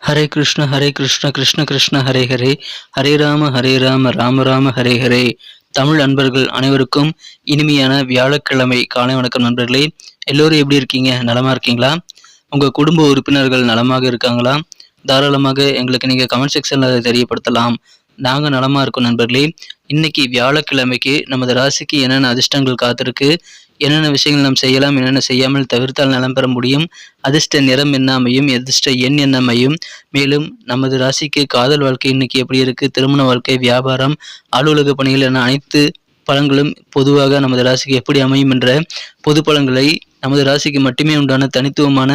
ஹரே கிருஷ்ண கிருஷ்ண கிருஷ்ண ஹரே ஹரே, ஹரே ராம ராம ராம ஹரே ஹரே. தமிழ் அன்பர்கள் அனைவருக்கும் இனிமையான வியாழக்கிழமை காலை வணக்கம் நண்பர்களே. எல்லோரும் எப்படி இருக்கீங்க? நலமா இருக்கீங்களா? உங்க குடும்ப உறுப்பினர்கள் நலமாக இருக்காங்களா? தாராளமாக எங்களுக்கு நீங்க கமெண்ட் செக்ஷன்ல அதை தெரியப்படுத்தலாம். நாங்க நலமா இருக்கோம் நண்பர்களே. இன்னைக்கு வியாழக்கிழமைக்கு நமது ராசிக்கு என்னென்ன அதிர்ஷ்டங்கள் காத்திருக்கு, என்னென்ன விஷயங்கள் நாம் செய்யலாம், என்னென்ன செய்யாமல் தவிர்த்தால் நலம் பெற முடியும், அதிர்ஷ்ட நிறம் என்ன அமையும், அதிர்ஷ்ட எண் என்ன அமையும், மேலும் நமது ராசிக்கு காதல் வாழ்க்கை இன்னைக்கு எப்படி இருக்கு, திருமண வாழ்க்கை, வியாபாரம், அலுவலக பணிகள் என அனைத்து பலன்களும் பொதுவாக நமது ராசிக்கு எப்படி அமையும் என்ற பொது பலன்களை நமது ராசிக்கு மட்டுமே உண்டான தனித்துவமான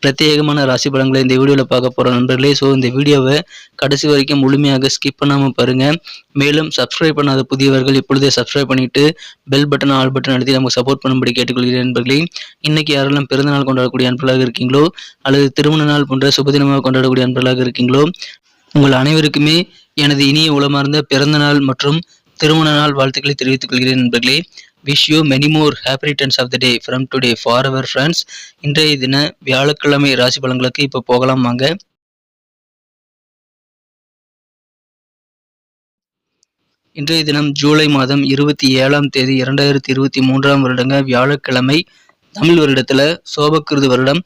பிரத்யேகமான ராசி பலன்களை இந்த வீடியோவில் பார்க்க போகிறோம் நண்பர்களே. ஸோ இந்த வீடியோவை கடைசி வரைக்கும் முழுமையாக ஸ்கிப் பண்ணாமல் பாருங்கள். மேலும் சப்ஸ்கிரைப் பண்ணாத புதியவர்கள் இப்பொழுதே சப்ஸ்கிரைப் பண்ணிவிட்டு பெல் பட்டன் ஆல் பட்டன் அழுத்தி நமக்கு சப்போர்ட் பண்ணும்படி கேட்டுக்கொள்கிறேன் நண்பர்களே. இன்றைக்கி யாரெல்லாம் பிறந்தநாள் கொண்டாடக்கூடிய அன்பர்களாக இருக்கீங்களோ அல்லது திருமண நாள் போன்ற சுபதினமாக கொண்டாடக்கூடிய அன்பர்களாக இருக்கீங்களோ உங்கள் அனைவருக்குமே எனது இனிய உளமார்ந்த பிறந்த நாள் மற்றும் திருமண நாள் வாழ்த்துக்களை தெரிவித்துக் கொள்கிறேன் நண்பர்களே. Wish you many more happy returns of the day from today for our friends. இன்றைய தின வியாழக்கிழமை ராசி பலன்களுக்கு இப்போ போகலாம் வாங்க. இன்றைய தினம் ஜூலை மாதம் 27ஆம் தேதி 2023ஆம் வருடங்க வியாழக்கிழமை. தமிழ் வருடத்தில் சோபக்கிருது வருடம்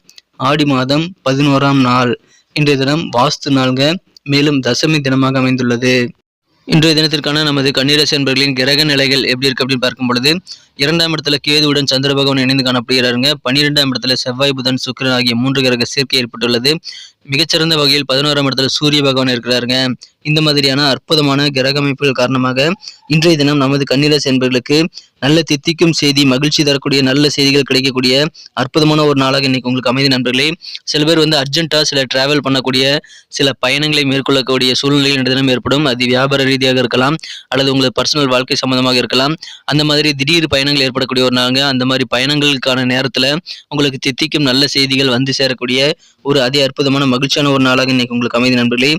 ஆடி மாதம் 11ஆம் நாள். இன்றைய தினம் வாஸ்து நாள்ங்க. மேலும் தசமி தினமாக அமைந்துள்ளது. இன்றைய தினத்திற்கான நமது கன்னிராசி அன்பர்களின் கிரக நிலைகள் எப்படி இருக்கு அப்படின்னு பார்க்கும் பொழுது, 2ஆம் இடத்துல கேதுவுடன் சந்திர பகவான் இணைந்து காணப்படுகிறாருங்க. 12ஆம் இடத்துல செவ்வாய் புதன் சுக்கிரன் ஆகிய 3 கிரக சேர்க்கை ஏற்பட்டுள்ளது. மிகச்சிறந்த வகையில் 11ஆம் இடத்துல சூரிய பகவான் இருக்கிறாருங்க. இந்த மாதிரியான அற்புதமான கிரக அமைப்புகள் காரணமாக இன்றைய தினம் நமது கன்னிராசி அன்பர்களுக்கு நல்ல தித்திக்கும் செய்தி, மகிழ்ச்சி தரக்கூடிய நல்ல செய்திகள் கிடைக்கக்கூடிய அற்புதமான ஒரு நாளாக இன்னைக்கு உங்களுக்கு அமைதி நண்பர்களே. சில பேர் அர்ஜென்ட்டாக சில டிராவல் பண்ணக்கூடிய சில பயணங்களை மேற்கொள்ளக்கூடிய சூழ்நிலைகள் இன்றைய தினம் ஏற்படும். அது வியாபார ரீதியாக இருக்கலாம் அல்லது உங்களுக்கு பர்சனல் வாழ்க்கை சம்பந்தமாக இருக்கலாம். அந்த மாதிரி திடீர் பயணங்கள் ஏற்படக்கூடிய ஒரு நாளுங்க. அந்த மாதிரி பயணங்களுக்கான நேரத்தில் உங்களுக்கு தித்திக்கும் நல்ல செய்திகள் வந்து சேரக்கூடிய ஒரு அதி அற்புதமான மகிழ்ச்சியான ஒரு நாளாக இன்னைக்கு உங்களுக்கு அமைதி நண்பர்களே.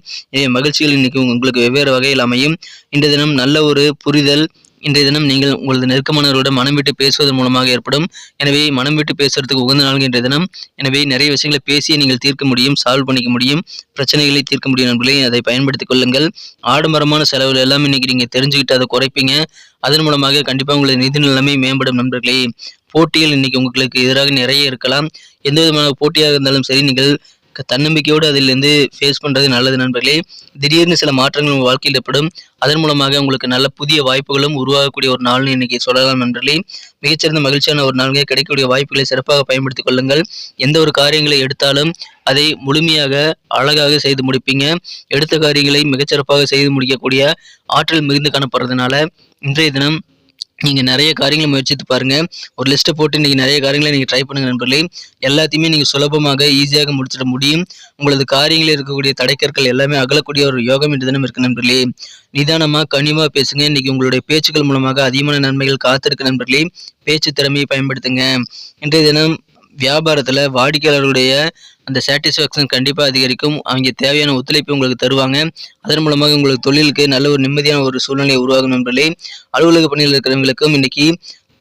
மகிழ்ச்சிகள் இன்னைக்கு உங்களுக்கு வெவ்வேறு வகையில் அமையும். இன்றைய தினம் நல்ல ஒரு புரிதல். இன்றைய தினம் நீங்கள் உங்களது நெருக்கமானவர்களோட மனம் விட்டு பேசுவதன் மூலமாக ஏற்படும். எனவே மனம் விட்டு பேசுறதுக்கு உகந்த நாள் இன்றைய தினம். எனவே நிறைய விஷயங்களை பேசி நீங்கள் தீர்க்க முடியும், சால்வ் பண்ணிக்க முடியும், பிரச்சனைகளை தீர்க்க முடியும் நண்பர்களே. அதை பயன்படுத்திக் கொள்ளுங்கள். ஆடம்பரமான செலவுகள் எல்லாம் இன்னைக்கு நீங்க தெரிஞ்சுக்கிட்டு அதை குறைப்பீங்க. அதன் மூலமாக கண்டிப்பா உங்களது நிதி நிலைமை மேம்படும் நண்பர்களே. போட்டிகள் இன்னைக்கு உங்களுக்கு எதிராக நிறைய இருக்கலாம். எந்த விதமான போட்டியாக இருந்தாலும் சரி, நீங்கள் தன்னம்பிக்கையோடு அதிலிருந்து ஃபேஸ் பண்ணுறது நல்லது நண்பர்களே. திடீர்னு சில மாற்றங்கள் உங்கள் வாழ்க்கையில் ஏற்படும். அதன் மூலமாக உங்களுக்கு நல்ல புதிய வாய்ப்புகளும் உருவாகக்கூடிய ஒரு நாள்னு இன்னைக்கு சொல்லலாம் நண்பர்களே. மிகச்சிறந்த மகிழ்ச்சியான ஒரு நாள்கள். கிடைக்கக்கூடிய வாய்ப்புகளை சிறப்பாக பயன்படுத்திக் கொள்ளுங்கள். எந்த ஒரு காரியங்களை எடுத்தாலும் அதை முழுமையாக அழகாக செய்து முடிப்பீங்க. எடுத்த காரியங்களை மிகச்சிறப்பாக செய்து முடிக்கக்கூடிய ஆற்றல் மிகுந்து காணப்படுறதுனால இன்றைய தினம் நீங்கள் நிறைய காரியங்களை முயற்சித்து பாருங்கள். ஒரு லிஸ்ட்டை போட்டு இன்றைக்கி நிறைய காரியங்களை நீங்கள் ட்ரை பண்ணுங்கள் நண்பர்களே. எல்லாத்தையுமே நீங்கள் சுலபமாக ஈஸியாக முடிச்சிட முடியும். உங்களது காரியங்களில் இருக்கக்கூடிய தடைக்கற்கள் எல்லாமே அகலக்கூடிய ஒரு யோகம் இன்று தினம் இருக்குது நண்பர்களே. நிதானமாக கனிவாக பேசுங்க. இன்றைக்கி உங்களுடைய பேச்சுக்கள் மூலமாக அதிகமான நன்மைகள் காத்திருக்கு நண்பர்களே. பேச்சு திறமையை பயன்படுத்துங்க. இன்றைய தினம் வியாபாரத்தில் வாடிக்கையாளர்களுடைய அந்த சாட்டிஸ்ஃபேக்ஷன் கண்டிப்பாக அதிகரிக்கும். அவங்க தேவையான ஒத்துழைப்பு உங்களுக்கு தருவாங்க. அதன் மூலமாக உங்களுக்கு தொழிலுக்கு நல்ல ஒரு நிம்மதியான ஒரு சூழ்நிலை உருவாகும் நண்பர்களே. அலுவலக பணியில் இருக்கிறவங்களுக்கும் இன்னைக்கு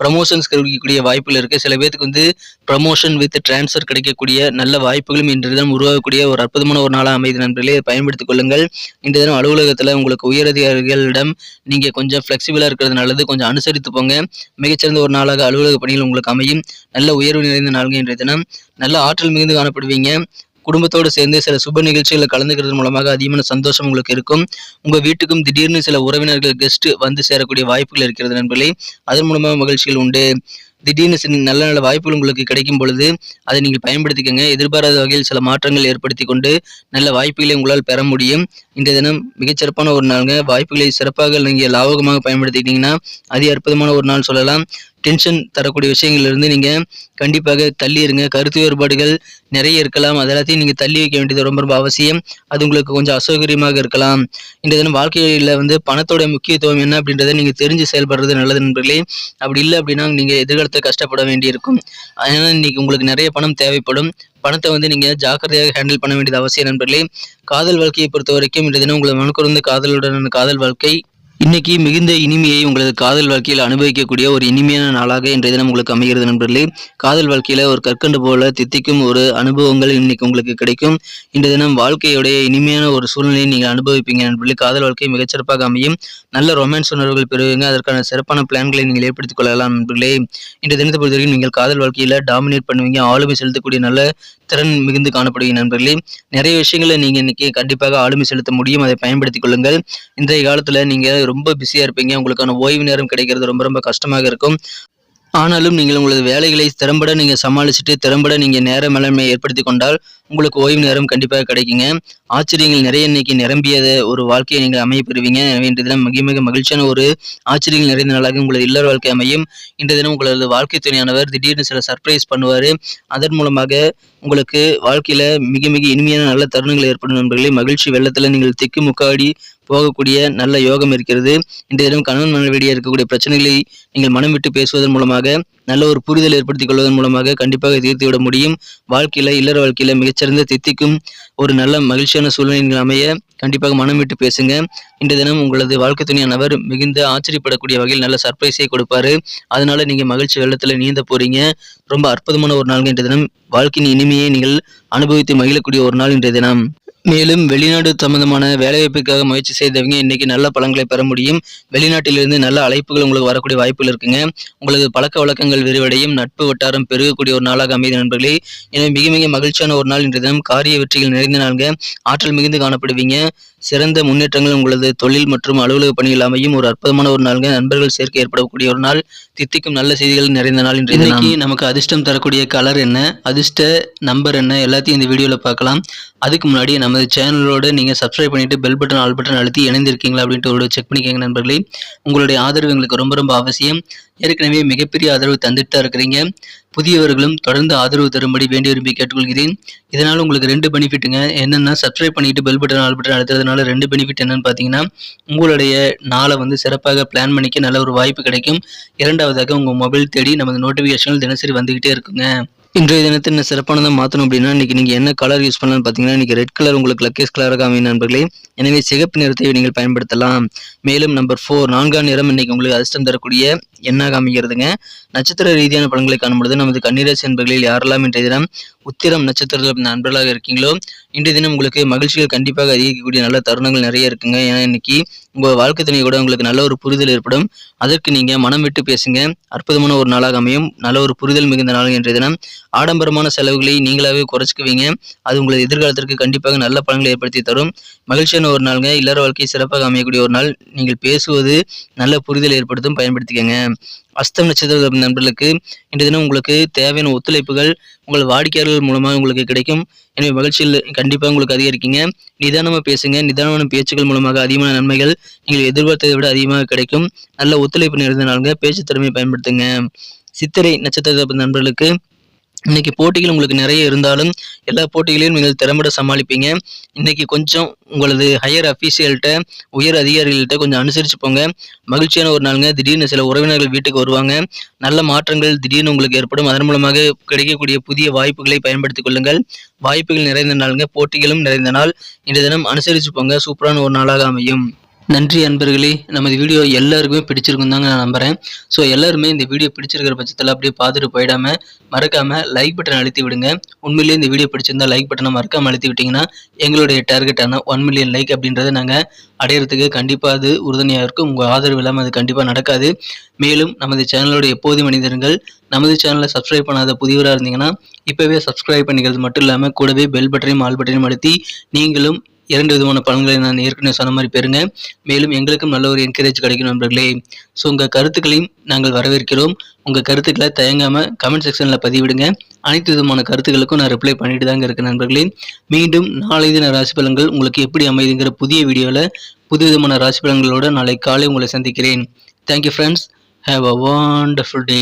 ப்ரமோஷன்ஸ் கிடைக்கக்கூடிய வாய்ப்புகள் இருக்குது. சில பேருக்கு ப்ரமோஷன் வித் டிரான்ஸ்ஃபர் கிடைக்கக்கூடிய நல்ல வாய்ப்புகளும் இன்றைய தினம் உருவாகக்கூடிய ஒரு அற்புதமான ஒரு நாளாக அமைதி நண்பர்களே. பயன்படுத்திக் கொள்ளுங்கள். இன்றைய தினம் அலுவலகத்தில் உங்களுக்கு உயரதிகாரிகளிடம் நீங்கள் கொஞ்சம் ஃப்ளெக்சிபிளாக இருக்கிறது நல்லது. கொஞ்சம் அனுசரித்து போங்க. மிகச்சிறந்த ஒரு நாளாக அலுவலக பணியில் உங்களுக்கு அமையும். நல்ல உயர்வு நிறைந்த நாள்கள் இன்றைய தினம். நல்ல ஆற்றல் மிகுந்து காணப்படுவீங்க. குடும்பத்தோடு சேர்ந்து சில சுப நிகழ்ச்சிகளில் கலந்துக்கிறது மூலமாக அதிகமான சந்தோஷம் உங்களுக்கு இருக்கும். உங்கள் வீட்டுக்கும் திடீர்னு சில உறவினர்கள் கெஸ்ட் வந்து சேரக்கூடிய வாய்ப்புகள் இருக்கிறது நண்பர்களே. அதன் மூலமாக மகிழ்ச்சிகள் உண்டு. திடீர்னு நல்ல நல்ல வாய்ப்புகள் உங்களுக்கு கிடைக்கும் பொழுது அதை நீங்கள் பயன்படுத்திக்கங்க. எதிர்பாராத வகையில் சில மாற்றங்கள் ஏற்படுத்தி கொண்டு நல்ல வாய்ப்புகளை உங்களால் பெற முடியும். இன்றைய தினம் மிகச்சிறப்பான ஒரு நாளுங்க. வாய்ப்புகளை சிறப்பாக நீங்கள் லாபகமாக பயன்படுத்திக்கிட்டீங்கன்னா அதி அற்புதமான ஒரு நாள் சொல்லலாம். டென்ஷன் தரக்கூடிய விஷயங்கள்லேருந்து நீங்கள் கண்டிப்பாக தள்ளி இருங்க. கருத்து வேறுபாடுகள் நிறைய இருக்கலாம். அதெல்லாத்தையும் நீங்கள் தள்ளி வைக்க வேண்டியது ரொம்ப ரொம்ப அவசியம். அது உங்களுக்கு கொஞ்சம் அசௌகரியமாக இருக்கலாம். இன்றைய தினம் வாழ்க்கையில் பணத்தோட முக்கியத்துவம் என்ன அப்படின்றத நீங்கள் தெரிஞ்சு செயல்படுறது நல்லது நண்பர்களே. அப்படி இல்லை அப்படின்னா நீங்கள் எதிர்காலத்தை கஷ்டப்பட வேண்டியிருக்கும். அதனால் இன்னைக்கு உங்களுக்கு நிறைய பணம் தேவைப்படும். பணத்தை நீங்கள் ஜாக்கிரதையாக ஹேண்டில் பண்ண வேண்டியது அவசியம் நண்பர்களே. காதல் வாழ்க்கையை பொறுத்த வரைக்கும் இன்றைய தினம் உங்களை மனக்குறந்த காதலுடனான காதல் வாழ்க்கை இன்னைக்கு மிகுந்த இனிமையை உங்களது காதல் வாழ்க்கையில் அனுபவிக்கக்கூடிய ஒரு இனிமையான நாளாக இன்றைய தினம் உங்களுக்கு அமைகிறது நண்பர்களே. காதல் வாழ்க்கையில ஒரு கற்கண்டு போல தித்திக்கும் ஒரு அனுபவங்கள் இன்னைக்கு உங்களுக்கு கிடைக்கும். இன்றைய தினம் வாழ்க்கையுடைய இனிமையான ஒரு சூழ்நிலையை நீங்கள் அனுபவிப்பீங்க நண்பர்களே. காதல் வாழ்க்கை மிகச்சிறப்பாக அமையும். நல்ல ரொமான்ஸ் உணர்வுகள் பெறுவீங்க. அதற்கான சிறப்பான பிளான்களை நீங்கள் ஏற்படுத்திக் கொள்ளலாம் நண்பர்களே. இன்றைய தினத்தை பொறுத்தவரைக்கும் நீங்கள் காதல் வாழ்க்கையில டாமினேட் பண்ணுவீங்க. ஆளுமை செலுத்தக்கூடிய நல்ல திறன் மிகுந்து காணப்படுவீங்க நண்பர்களே. நிறைய விஷயங்களை நீங்க இன்னைக்கு கண்டிப்பாக ஆளுமை செலுத்த முடியும். அதை பயன்படுத்திக் கொள்ளுங்கள். இன்றைய காலத்துல நீங்க ரொம்ப பிஸியா இருப்பீங்க. உங்களுக்கான ஓய்வு நேரம் கிடைக்கிறது ரொம்ப ரொம்ப கஷ்டமாக இருக்கும். ஆனாலும் நீங்கள் உங்களது வேலைகளை திறம்பட நீங்க சமாளிச்சுட்டு திறம்பட நீங்க நேர மேலாண்மையை ஏற்படுத்தி கொண்டால் உங்களுக்கு ஓய்வு நேரம் கண்டிப்பாக கிடைக்குங்க. ஆச்சரியங்கள் நிறைய இன்னைக்கு நிரம்பியத ஒரு வாழ்க்கையை நீங்கள் அமைய பெறுவீங்க. எனவே இன்றைய தினம் மிக மிக மகிழ்ச்சியான ஒரு ஆச்சரியங்கள் நிறைந்த நாளாக உங்களது இல்லற வாழ்க்கை அமையும். இன்றைய தினம் உங்களது வாழ்க்கை துணையானவர் திடீர்னு சில சர்ப்ரைஸ் பண்ணுவாரு. அதன் மூலமாக உங்களுக்கு வாழ்க்கையில மிக மிக இனிமையான நல்ல தருணங்கள் ஏற்படும் நண்பர்களே. மகிழ்ச்சி வெள்ளத்துல நீங்கள் திக்கு முக்காடி போகக்கூடிய நல்ல யோகம் இருக்கிறது. இன்றைய தினம் கணவன் மனைவியிடையே இருக்கக்கூடிய பிரச்சனைகளை நீங்கள் மனம் விட்டு பேசுவதன் மூலமாக நல்ல ஒரு புரிதல் ஏற்படுத்திக் கொள்வதன் மூலமாக கண்டிப்பாக தீர்த்துவிட முடியும். வாழ்க்கையில இல்லற வாழ்க்கையில மிகச்சிறந்த தித்திக்கும் ஒரு நல்ல மகிழ்ச்சியான சூழ்நிலைகள் அமைய கண்டிப்பாக மனம் விட்டு பேசுங்க. இன்றைய தினம் உங்களது வாழ்க்கை துணையானவர் மிகுந்த ஆச்சரியப்படக்கூடிய வகையில் நல்ல சர்ப்ரைஸை கொடுப்பாரு. அதனால நீங்க மகிழ்ச்சி வெள்ளத்துல நீந்த போறீங்க. ரொம்ப அற்புதமான ஒரு நாள் இன்றைய தினம். வாழ்க்கையின் இனிமையை நீங்கள் அனுபவித்து மகிழக்கூடிய ஒரு நாள் இன்றைய தினம். மேலும் வெளிநாடு சம்பந்தமான வேலைவாய்ப்புக்காக முயற்சி செய்தவங்க இன்னைக்கு நல்ல பலன்களை பெற முடியும். வெளிநாட்டிலிருந்து நல்ல அழைப்புகள் உங்களுக்கு வரக்கூடிய வாய்ப்புகள் இருக்குங்க. உங்களது பழக்க வழக்கங்கள் விரிவடையும். நட்பு வட்டாரம் பெருகக்கூடிய ஒரு நாளாக அமைதி நண்பர்களே. எனவே மிக மிக மகிழ்ச்சியான ஒரு நாள் இன்றைய தினம். காரிய வெற்றிகள் நிறைந்த நாள்ங்க. ஆற்றல் மிகுந்து காணப்படுவீங்க. சிறந்த முன்னேற்றங்கள் உங்களது தொழில் மற்றும் அலுவலக பணிகள் அமையும். ஒரு அற்புதமான ஒரு நாளுங்க. நண்பர்கள் சேர்க்கை ஏற்படக்கூடிய ஒரு நாள். தித்திக்கும் நல்ல செய்திகள் நிறைந்த நாள் இன்றைய தினம். நமக்கு அதிர்ஷ்டம் தரக்கூடிய கலர் என்ன, அதிர்ஷ்ட நம்பர் என்ன, எல்லாத்தையும் இந்த வீடியோல பார்க்கலாம். அதுக்கு முன்னாடி நமது சேனலோட நீங்க சப்ஸ்கிரைப் பண்ணிட்டு பெல் பட்டன் ஆல் பட்டன் அழுத்தி இணைந்திருக்கீங்களா அப்படின்ட்டு ஒரு செக் பண்ணிக்கோங்க நண்பர்களே. உங்களுடைய ஆதரவு எங்களுக்கு ரொம்ப ரொம்ப அவசியம். ஏற்கனவே மிகப்பெரிய ஆதரவு தந்துட்டு தான் இருக்கிறீங்க. புதியவர்களும் தொடர்ந்து ஆதரவு தரும்படி வேண்டி விரும்பி கேட்டுக்கொள்கிறேன். இதனால உங்களுக்கு 2 பெனிஃபிட்டுங்க. என்னன்னா, சப்ஸ்கிரைப் பண்ணிட்டு பெல் பட்டன் ஆல் பட்டன் அழுத்துறதுனால 2 பெனிஃபிட் என்னன்னு பார்த்தீங்கன்னா, உங்களுடைய நாளை சிறப்பாக பிளான் பண்ணிக்க நல்ல ஒரு வாய்ப்பு கிடைக்கும். இரண்டாவதாக உங்க மொபைல் தேடி நமது நோட்டிஃபிகேஷன்கள் தினசரி வந்துகிட்டே இருக்குங்க. இன்றைய தினத்தை என்ன சிறப்பானதாக மாற்றணும் அப்படின்னா, இன்னைக்கு நீங்கள் என்ன கலர் யூஸ் பண்ணலாம்னு பார்த்தீங்கன்னா, இன்னைக்கு ரெட் கலர் உங்களுக்கு லக்கேஸ் கலராக அமையும் நண்பர்களே. எனவே சிகப்பு நிறத்தை நீங்கள் பயன்படுத்தலாம். மேலும் நம்பர் 4 4ஆம் நிறம் இன்னைக்கு உங்களுக்கு அதிர்ஷ்டம் தரக்கூடிய எண்ணாக அமைகிறதுங்க. நட்சத்திர ரீதியான பலன்களை காணும்பொழுது நமது கன்னிராசி நண்பர்களில் யாரெல்லாம் இன்றைய தினம் உத்திரம் நட்சத்திரத்தில் நண்பர்களாக இருக்கீங்களோ, இன்றைய தினம் உங்களுக்கு மகிழ்ச்சிகள் கண்டிப்பாக அதிகரிக்கக்கூடிய நல்ல தருணங்கள் நிறைய இருக்குங்க. ஏன்னா இன்னைக்கு உங்கள் வாழ்க்கை துணை கூட உங்களுக்கு நல்ல ஒரு புரிதல் ஏற்படும். அதற்கு நீங்க மனம் விட்டு பேசுங்க. அற்புதமான ஒரு நாளாக அமையும். நல்ல ஒரு புரிதல் மிகுந்த நாள் இன்றைய தினம். ஆடம்பரமான செலவுகளை நீங்களாவே குறைச்சிக்குவீங்க. அது உங்களது எதிர்காலத்திற்கு கண்டிப்பாக நல்ல பலன்களை ஏற்படுத்தி தரும். மகிழ்ச்சியான ஒரு நாளுங்க. இல்லற வாழ்க்கை சிறப்பாக அமையக்கூடிய ஒரு நாள். நீங்கள் பேசுவது நல்ல புரிதல் ஏற்படுத்தும். பயன்படுத்திக்கங்க. அஸ்தம் நட்சத்திர நண்பர்களுக்கு இன்றைய தினம் உங்களுக்கு தேவையான ஒத்துழைப்புகள் உங்கள் வாடிக்கையாளர்கள் மூலமாக உங்களுக்கு கிடைக்கும். எனவே மகிழ்ச்சியில் கண்டிப்பாக உங்களுக்கு அதிகரிக்குங்க. நிதானமாக பேசுங்க. நிதானமான பேச்சுக்கள் மூலமாக அதிகமான நன்மைகள் நீங்கள் எதிர்பார்த்ததை விட அதிகமாக கிடைக்கும். நல்ல ஒத்துழைப்பு நிறைந்த நாளுங்க. பேச்சு திறமையை பயன்படுத்துங்க. சித்திரை நட்சத்திர நண்பர்களுக்கு இன்னைக்கு போட்டிகள் உங்களுக்கு நிறைய இருந்தாலும் எல்லா போட்டிகளையும் நீங்கள் திறம்பட சமாளிப்பீங்க. இன்னைக்கு கொஞ்சம் உங்களது ஹையர் அஃபீஷியல்கிட்ட உயர் அதிகாரிகள்கிட்ட கொஞ்சம் அனுசரிச்சு போங்க. மகிழ்ச்சியான ஒரு நாளுங்க. திடீர்னு சில உறவினர்கள் வீட்டுக்கு வருவாங்க. நல்ல மாற்றங்கள் திடீர்னு உங்களுக்கு ஏற்படும். அதன் மூலமாக கிடைக்கக்கூடிய புதிய வாய்ப்புகளை பயன்படுத்திக் கொள்ளுங்கள். வாய்ப்புகள் நிறைந்த நாளுங்க. போட்டிகளும் நிறைந்த நாள். இன்றைய தினம் அனுசரிச்சு போங்க. சூப்பரான ஒரு நாளாக அமையும். நன்றி அன்பர்களே. நமது வீடியோ எல்லாருக்குமே பிடிச்சிருக்கும் தாங்க நான் நம்புறேன். ஸோ எல்லாருமே இந்த வீடியோ பிடிச்சிருக்கிற பட்சத்தில் அப்படியே பார்த்துட்டு போயிடாம மறக்காம லைக் பட்டன் அழுத்தி விடுங்க. உண்மையிலேயே இந்த வீடியோ பிடிச்சிருந்தா லைக் பட்டனை மறக்காம அழுத்தி விட்டீங்கன்னா எங்களுடைய டார்கெட்டான 1 மில்லியன் லைக் அப்படின்றத நாங்கள் அடையிறதுக்கு கண்டிப்பாக அது உறுதுணையாக இருக்கும். உங்கள் ஆதரவு இல்லாமல் அது கண்டிப்பாக நடக்காது. மேலும் நமது சேனலோட எப்போதும் மனிதர்கள் நமது சேனலை சப்ஸ்கிரைப் பண்ணாத புதியவராக இருந்தீங்கன்னா இப்போவே சப்ஸ்கிரைப் பண்ணிக்கிறது மட்டும் இல்லாமல் கூடவே பெல் பட்டனையும் ஆல் பட்டனையும் அழுத்தி நீங்களும் 2 விதமான பலன்களை நான் ஏற்கனவே சொன்ன மாதிரி பெறுங்க. மேலும் எங்களுக்கும் நல்ல ஒரு என்கரேஜ் கிடைக்கும் நண்பர்களே. ஸோ உங்கள் கருத்துக்களையும் நாங்கள் வரவேற்கிறோம். உங்கள் கருத்துக்களை தயங்காமல் கமெண்ட் செக்ஷனில் பதிவிடுங்க. அனைத்து விதமான கருத்துக்களுக்கும் நான் ரிப்ளை பண்ணிட்டு தாங்க இருக்கேன் நண்பர்களே. மீண்டும் நாளை தின ராசி பலன்கள் உங்களுக்கு எப்படி அமைதுங்கிற புதிய வீடியோவில் புது விதமான ராசி பலன்களோடு நாளை காலை உங்களை சந்திக்கிறேன். Thank you friends. Have a wonderful day.